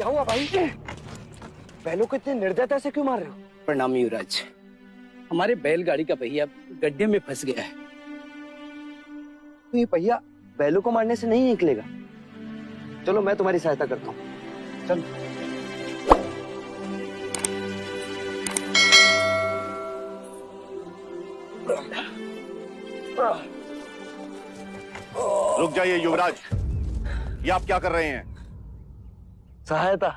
क्या हुआ भाई? बैलों को इतने निर्दयता से क्यों मार रहे हो? प्रणाम युवराज। हमारे बैलगाड़ी का पहिया गड्ढे में फंस गया है। तो ये पहिया बैलों को मारने से नहीं निकलेगा। चलो मैं तुम्हारी सहायता करता हूँ। चलो। रुक जाइए युवराज, ये आप क्या कर रहे हैं? सहायता।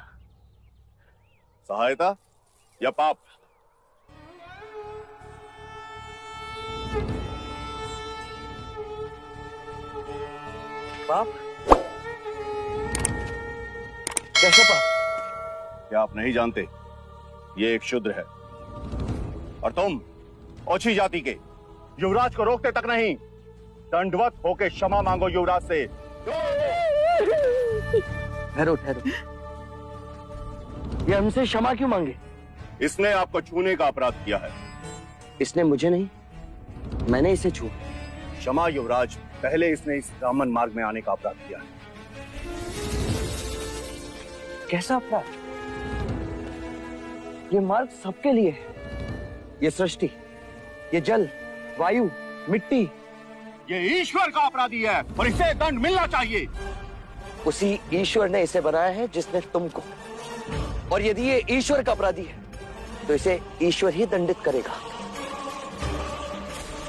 सहायता या पाप? पाप? कैसे पाप? क्या आप नहीं जानते? ये एक शूद्र है और तुम ओछी जाति के युवराज को रोकते तक नहीं, दंडवत होके क्षमा मांगो युवराज से। ठहरो ठहरो, ये हमसे क्षमा क्यों मांगे? इसने आपको छूने का अपराध किया है। इसने मुझे नहीं, मैंने इसे छुआ। क्षमा युवराज, पहले इसने इस ब्राह्मण मार्ग में आने का अपराध किया है। कैसा अपराध? ये मार्ग सबके लिए है। ये सृष्टि, ये जल, वायु, मिट्टी, ये ईश्वर का अपराधी है और इसे दंड मिलना चाहिए। उसी ईश्वर ने इसे बनाया है जिसने तुमको, और यदि ये ईश्वर का अपराधी है तो इसे ईश्वर ही दंडित करेगा।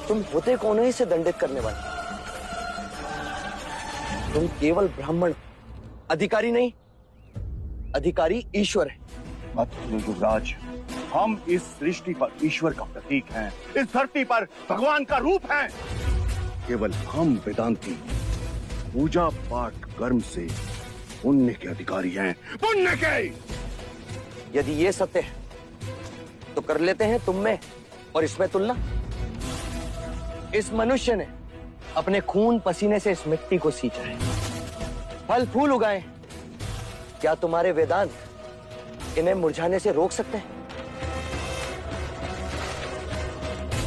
तुम होते कौन हो इसे दंडित करने वाले? तुम केवल ब्राह्मण, अधिकारी नहीं, अधिकारी ईश्वर है। मत भूलो युवराज, हम इस सृष्टि पर ईश्वर का प्रतीक हैं, इस धरती पर भगवान का रूप हैं। केवल हम वेदांती पूजा पाठ कर्म से पुण्य के अधिकारी हैं, पुण्य के। यदि ये सत्य है तो कर लेते हैं तुम में और इसमें तुलना। इस मनुष्य ने अपने खून पसीने से इस मिट्टी को सींचा है, फल फूल उगाए। क्या तुम्हारे वेदांत इन्हें मुरझाने से रोक सकते हैं?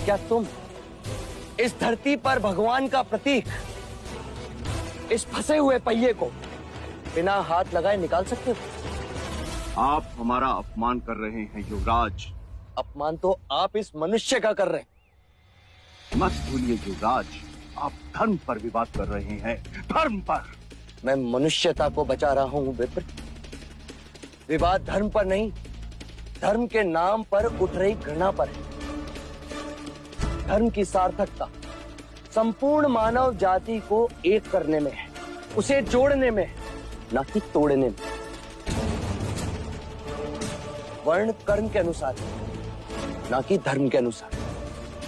क्या तुम इस धरती पर भगवान का प्रतीक, इस फंसे हुए पहिए को बिना हाथ लगाए निकाल सकते हो? आप हमारा अपमान कर रहे हैं युवराज। अपमान तो आप इस मनुष्य का कर रहे हैं। मत भूलिए युवराज, आप धर्म पर विवाद कर रहे हैं, धर्म पर। मैं मनुष्यता को बचा रहा हूं विप्र। विवाद धर्म पर नहीं, धर्म के नाम पर उठ रही घृणा पर है। धर्म की सार्थकता संपूर्ण मानव जाति को एक करने में है, उसे जोड़ने में है, ना कि तोड़ने में। वर्ण कर्म के अनुसार, ना कि धर्म के अनुसार।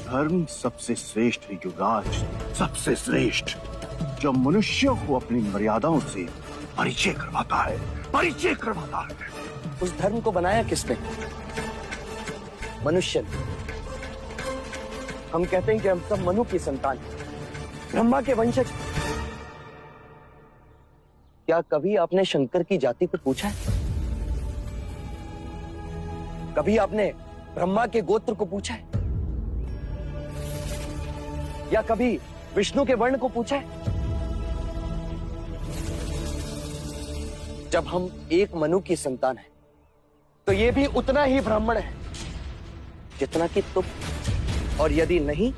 धर्म सबसे श्रेष्ठ है युवराज, सबसे श्रेष्ठ, जो मनुष्यों को अपनी मर्यादाओं से परिचय करवाता है, परिचय करवाता है। उस धर्म को बनाया किसने? मनुष्य ने। हम कहते हैं कि हम सब मनु की संतान हैं, ब्रह्मा के वंशज। क्या कभी आपने शंकर की जाति को पूछा है? कभी आपने ब्रह्मा के गोत्र को पूछा है? या कभी विष्णु के वर्ण को पूछा है? जब हम एक मनु की संतान हैं, तो ये भी उतना ही ब्राह्मण है जितना कि तुम, और यदि नहीं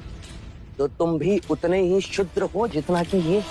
तो तुम भी उतने ही शूद्र हो जितना कि ये।